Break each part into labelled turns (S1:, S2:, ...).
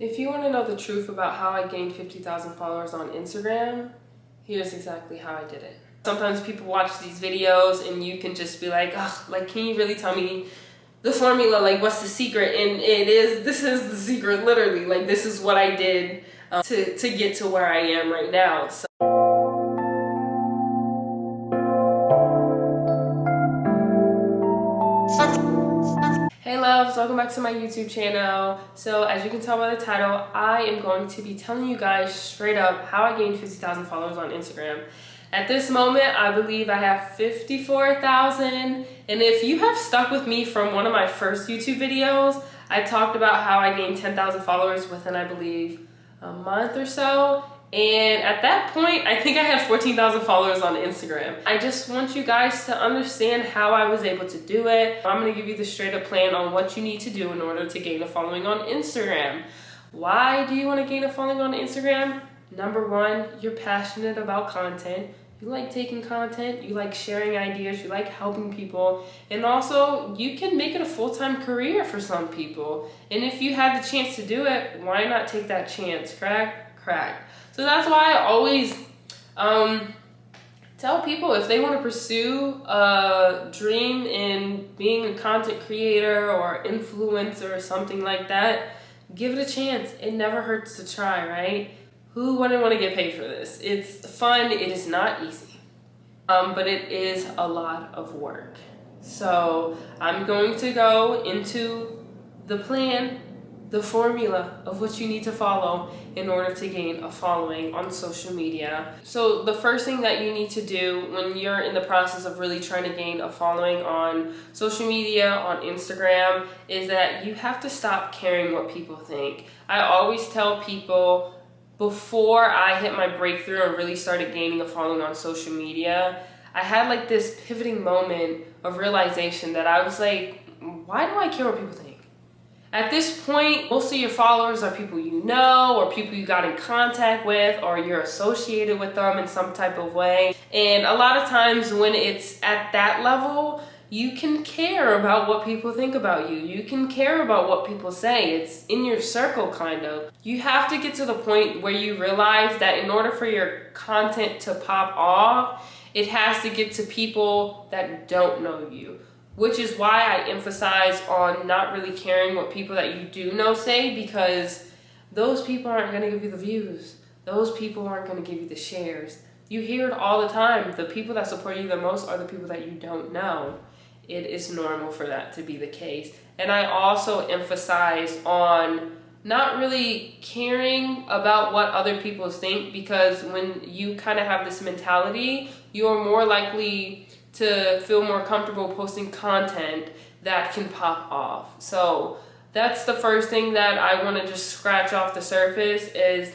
S1: If you want to know the truth about how I gained 50,000 followers on Instagram, here's exactly how I did it. Sometimes people watch these videos and you can just be like, ugh, like, can you really tell me the formula? Like, what's the secret? And this is the secret, literally. Like, this is what I did to get to where I am right now. So hey loves, welcome back to my YouTube channel. So as you can tell by the title, I am going to be telling you guys straight up how I gained 50,000 followers on Instagram. At this moment, I believe I have 54,000. And if you have stuck with me from one of my first YouTube videos, I talked about how I gained 10,000 followers within, I believe, a month or so. And at that point, I think I had 14,000 followers on Instagram. I just want you guys to understand how I was able to do it. I'm gonna give you the straight up plan on what you need to do in order to gain a following on Instagram. Why do you wanna gain a following on Instagram? Number one, you're passionate about content. You like taking content, you like sharing ideas, you like helping people, and also you can make it a full-time career for some people. And if you had the chance to do it, why not take that chance? Correct? So that's why I always tell people if they want to pursue a dream in being a content creator or influencer or something like that, give it a chance. It never hurts to try, right? Who wouldn't want to get paid for this? It's fun. It is not easy, but it is a lot of work. So I'm going to go into the plan, the formula of what you need to follow in order to gain a following on social media. So the first thing that you need to do when you're in the process of really trying to gain a following on social media, on Instagram, is that you have to stop caring what people think. I always tell people, before I hit my breakthrough and really started gaining a following on social media, I had like this pivoting moment of realization that I was like, why do I care what people think? At this point, most of your followers are people you know or people you got in contact with or you're associated with them in some type of way. And a lot of times when it's at that level, you can care about what people think about you. You can care about what people say. It's in your circle, kind of. You have to get to the point where you realize that in order for your content to pop off, it has to get to people that don't know you. Which is why I emphasize on not really caring what people that you do know say, because those people aren't going to give you the views. Those people aren't going to give you the shares. You hear it all the time. The people that support you the most are the people that you don't know. It is normal for that to be the case. And I also emphasize on not really caring about what other people think, because when you kind of have this mentality, you're more likely to feel more comfortable posting content that can pop off. So that's the first thing that I want to just scratch off the surface is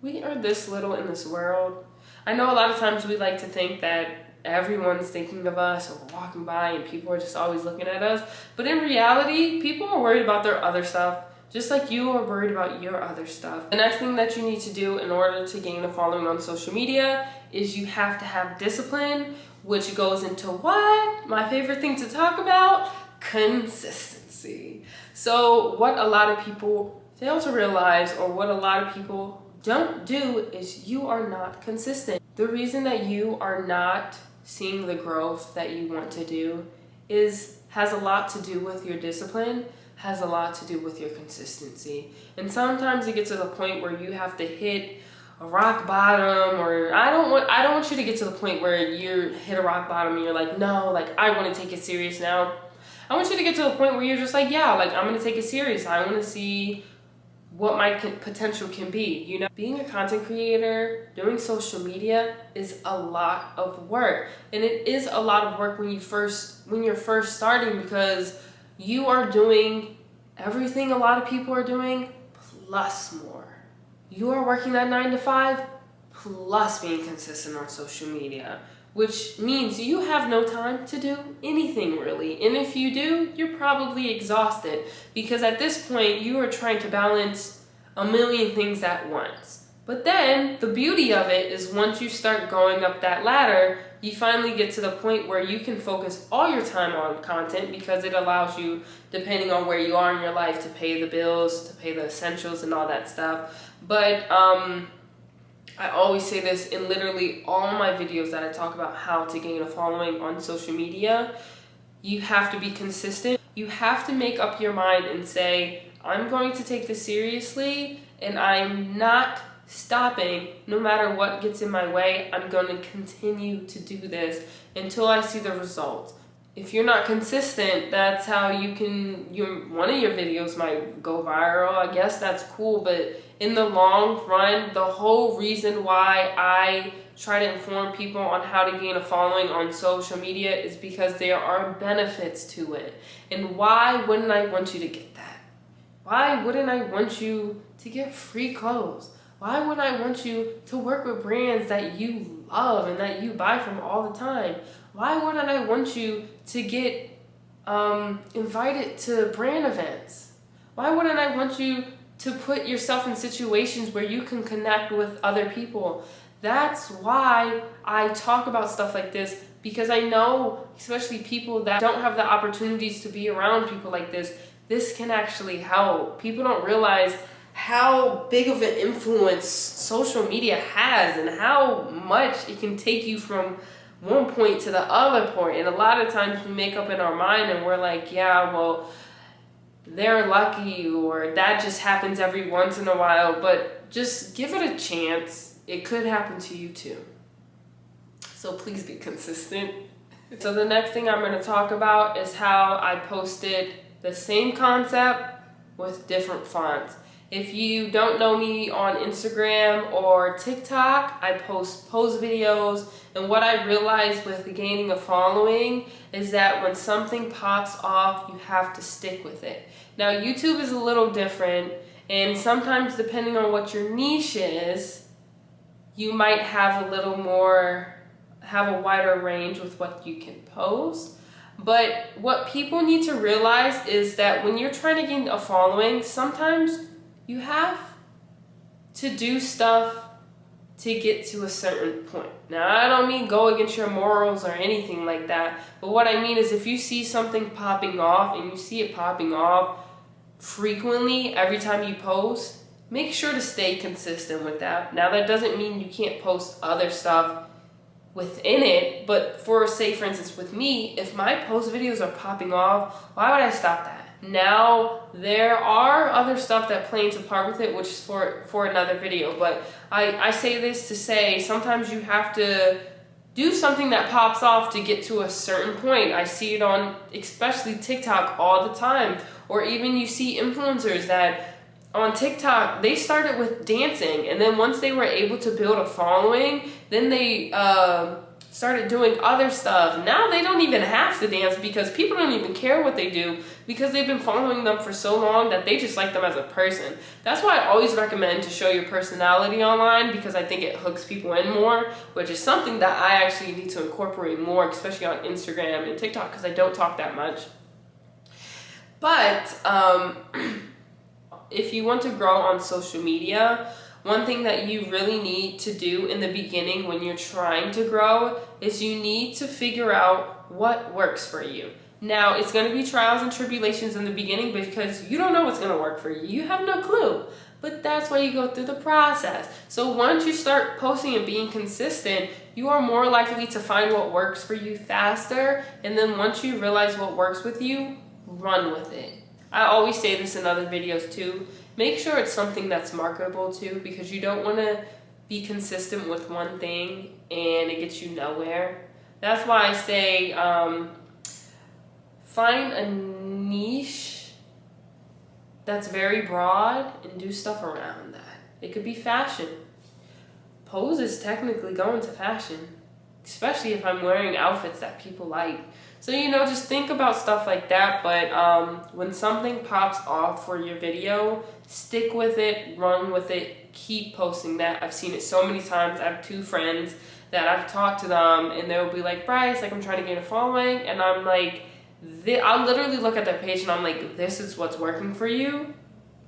S1: we are this little in this world. I know a lot of times we like to think that everyone's thinking of us or we're walking by and people are just always looking at us. But in reality, people are worried about their other stuff, just like you are worried about your other stuff. The next thing that you need to do in order to gain a following on social media is you have to have discipline, which goes into what? My favorite thing to talk about, consistency. So what a lot of people fail to realize, or what a lot of people don't do, is you are not consistent. The reason that you are not seeing the growth that you want to do has a lot to do with your discipline, has a lot to do with your consistency. And sometimes it gets to the point where you have to hit a rock bottom, or I don't want you to get to the point where you hit a rock bottom and you're like, no, like I want to take it serious now. I want you to get to the point where you're just like, yeah, like I'm going to take it serious. I want to see what my potential can be. You know, being a content creator, doing social media is a lot of work. And it is a lot of work when you're first starting, because you are doing everything a lot of people are doing plus more. You are working that 9 to 5 plus being consistent on social media, which means you have no time to do anything really. And if you do, you're probably exhausted, because at this point you are trying to balance a million things at once. But then the beauty of it is once you start going up that ladder, you finally get to the point where you can focus all your time on content because it allows you, depending on where you are in your life, to pay the bills, to pay the essentials and all that stuff. But I always say this in literally all my videos that I talk about how to gain a following on social media. You have to be consistent. You have to make up your mind and say, I'm going to take this seriously and I'm not stopping. No matter what gets in my way, I'm going to continue to do this until I see the results. If you're not consistent, that's how one of your videos might go viral. I guess that's cool, but in the long run, the whole reason why I try to inform people on how to gain a following on social media is because there are benefits to it. And why wouldn't I want you to get that? Why wouldn't I want you to get free clothes? Why would I want you to work with brands that you love and that you buy from all the time? Why wouldn't I want you to get invited to brand events? Why wouldn't I want you to put yourself in situations where you can connect with other people? That's why I talk about stuff like this, because I know, especially people that don't have the opportunities to be around people like this can actually help. People don't realize how big of an influence social media has and how much it can take you from one point to the other point. And a lot of times we make up in our mind and we're like, yeah, well, they're lucky, or that just happens every once in a while. But just give it a chance. It could happen to you too. So please be consistent. So the next thing I'm going to talk about is how I posted the same concept with different fonts. If you don't know me on Instagram or TikTok, I post pose videos, and what I realized with gaining a following is that when something pops off, you have to stick with it. Now, YouTube is a little different, and sometimes depending on what your niche is, you might have a wider range with what you can post. But what people need to realize is that when you're trying to gain a following, sometimes you have to do stuff to get to a certain point. Now, I don't mean go against your morals or anything like that, but what I mean is if you see something popping off and you see it popping off frequently every time you post, make sure to stay consistent with that. Now, that doesn't mean you can't post other stuff within it, but for instance, with me, if my post videos are popping off, why would I stop that? Now, there are other stuff that play into part with it, which is for another video, but I say this to say sometimes you have to do something that pops off to get to a certain point. I see it on especially TikTok all the time, or even you see influencers that on TikTok, they started with dancing, and then once they were able to build a following, then they started doing other stuff. Now they don't even have to dance because people don't even care what they do because they've been following them for so long that they just like them as a person. That's why I always recommend to show your personality online, because I think it hooks people in more, which is something that I actually need to incorporate more, especially on Instagram and TikTok, because I don't talk that much. But if you want to grow on social media, one thing that you really need to do in the beginning when you're trying to grow is you need to figure out what works for you. Now, it's going to be trials and tribulations in the beginning because you don't know what's going to work for you. You have no clue. But that's why you go through the process. So once you start posting and being consistent, you are more likely to find what works for you faster. And then once you realize what works with you, run with it. I always say this in other videos too. Make sure it's something that's marketable too, because you don't want to be consistent with one thing and it gets you nowhere. That's why I say find a niche that's very broad and do stuff around that. It could be fashion. Pose is technically going to fashion, especially if I'm wearing outfits that people like. So, just think about stuff like that. But when something pops off for your video, stick with it, run with it, keep posting that. I've seen it so many times. I have two friends that I've talked to them and they'll be like, Bryce, I'm trying to gain a following. And I'm like, I'll literally look at their page and I'm like, this is what's working for you.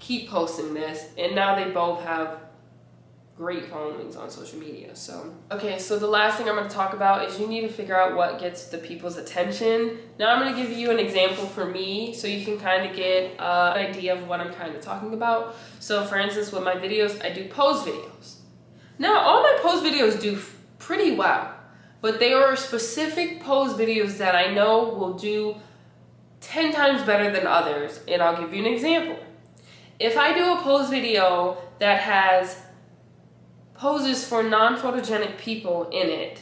S1: Keep posting this. And now they both have great followings on social media. So, okay, so the last thing I'm going to talk about is you need to figure out what gets the people's attention. Now I'm going to give you an example for me so you can kind of get an idea of what I'm kind of talking about. So for instance, with my videos, I do pose videos. Now all my pose videos do pretty well, but there are specific pose videos that I know will do 10 times better than others, and I'll give you an example. If I do a pose video that has poses for non-photogenic people in it,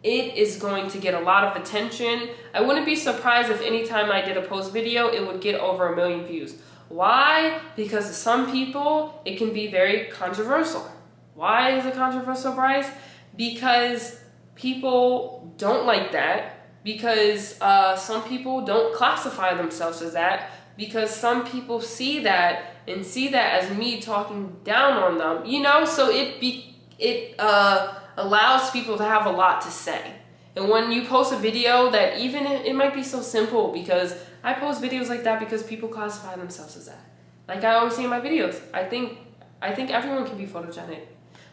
S1: it is going to get a lot of attention. I wouldn't be surprised if anytime I did a pose video, it would get over 1 million views. Why? Because to some people, it can be very controversial. Why is it controversial, Bryce? Because people don't like that. Because some people don't classify themselves as that. Because some people see that and see that as me talking down on them, you know, so it allows people to have a lot to say. And when you post a video that even it might be so simple, because I post videos like that because people classify themselves as that. Like I always say in my videos, I think everyone can be photogenic,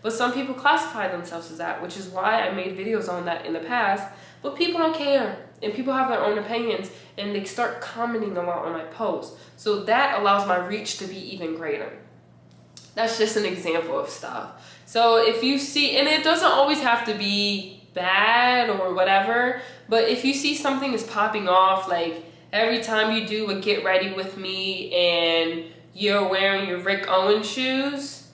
S1: but some people classify themselves as that, which is why I made videos on that in the past. But people don't care, and people have their own opinions, and they start commenting a lot on my posts. So that allows my reach to be even greater. That's just an example of stuff. So if you see, and it doesn't always have to be bad or whatever, but if you see something is popping off, like every time you do a get ready with me and you're wearing your Rick Owens shoes,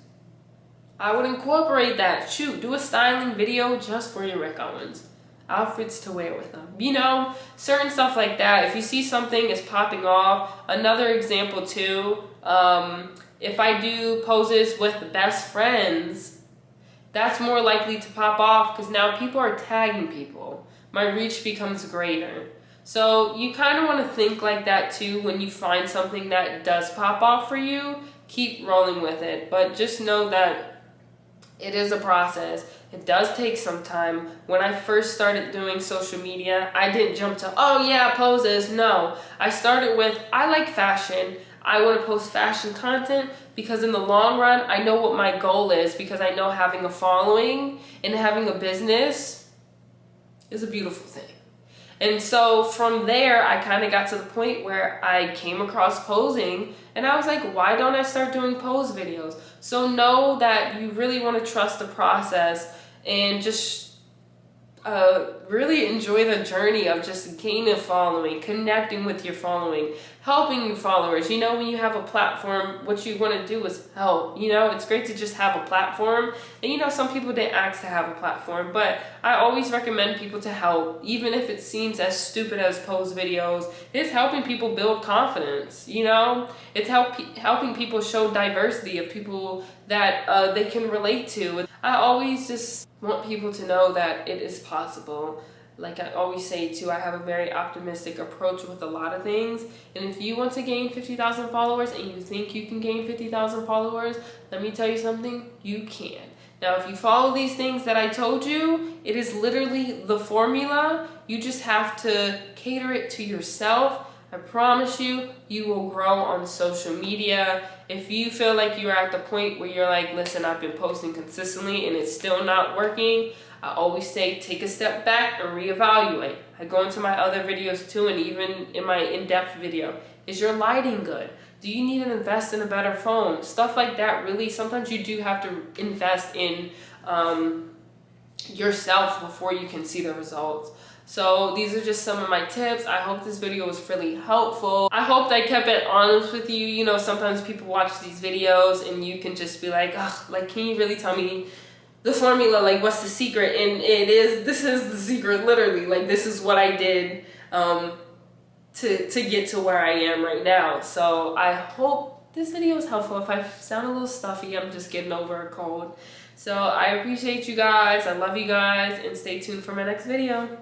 S1: I would incorporate that. Shoot, do a styling video just for your Rick Owens. Outfits to wear with them. You know, certain stuff like that. If you see something is popping off. Another example too, if I do poses with best friends, that's more likely to pop off because now people are tagging people. My reach becomes greater. So you kind of want to think like that too when you find something that does pop off for you. Keep rolling with it. But just know that it is a process. It does take some time. When I first started doing social media, I didn't jump to, oh yeah, poses. No, I started with, I like fashion. I want to post fashion content because in the long run, I know what my goal is, because I know having a following and having a business is a beautiful thing. And so from there, I kind of got to the point where I came across posing and I was like, why don't I start doing pose videos? So know that you really want to trust the process and just really enjoy the journey of just gaining a following, connecting with your following, helping your followers. You know, when you have a platform, what you want to do is help. You know, it's great to just have a platform. And you know, some people didn't ask to have a platform, but I always recommend people to help, even if it seems as stupid as pose videos. It's helping people build confidence, you know? It's helping people show diversity of people that they can relate to. I always just want people to know that it is possible. Like I always say too, I have a very optimistic approach with a lot of things. And if you want to gain 50,000 followers and you think you can gain 50,000 followers, let me tell you something, you can. Now, if you follow these things that I told you, it is literally the formula. You just have to cater it to yourself. I promise you, you will grow on social media. If you feel like you're at the point where you're like, listen, I've been posting consistently and it's still not working, I always say take a step back and reevaluate. I go into my other videos too, and even in my in-depth video. Is your lighting good? Do you need to invest in a better phone? Stuff like that. Really, sometimes you do have to invest in yourself before you can see the results. So these are just some of my tips. I hope this video was really helpful. I hope that I kept it honest with you. You know, sometimes people watch these videos and you can just be like, ugh, like, can you really tell me the formula? Like, what's the secret? And this is the secret, literally. Like, this is what I did to get to where I am right now. So I hope this video was helpful. If I sound a little stuffy, I'm just getting over a cold. So I appreciate you guys. I love you guys, and stay tuned for my next video.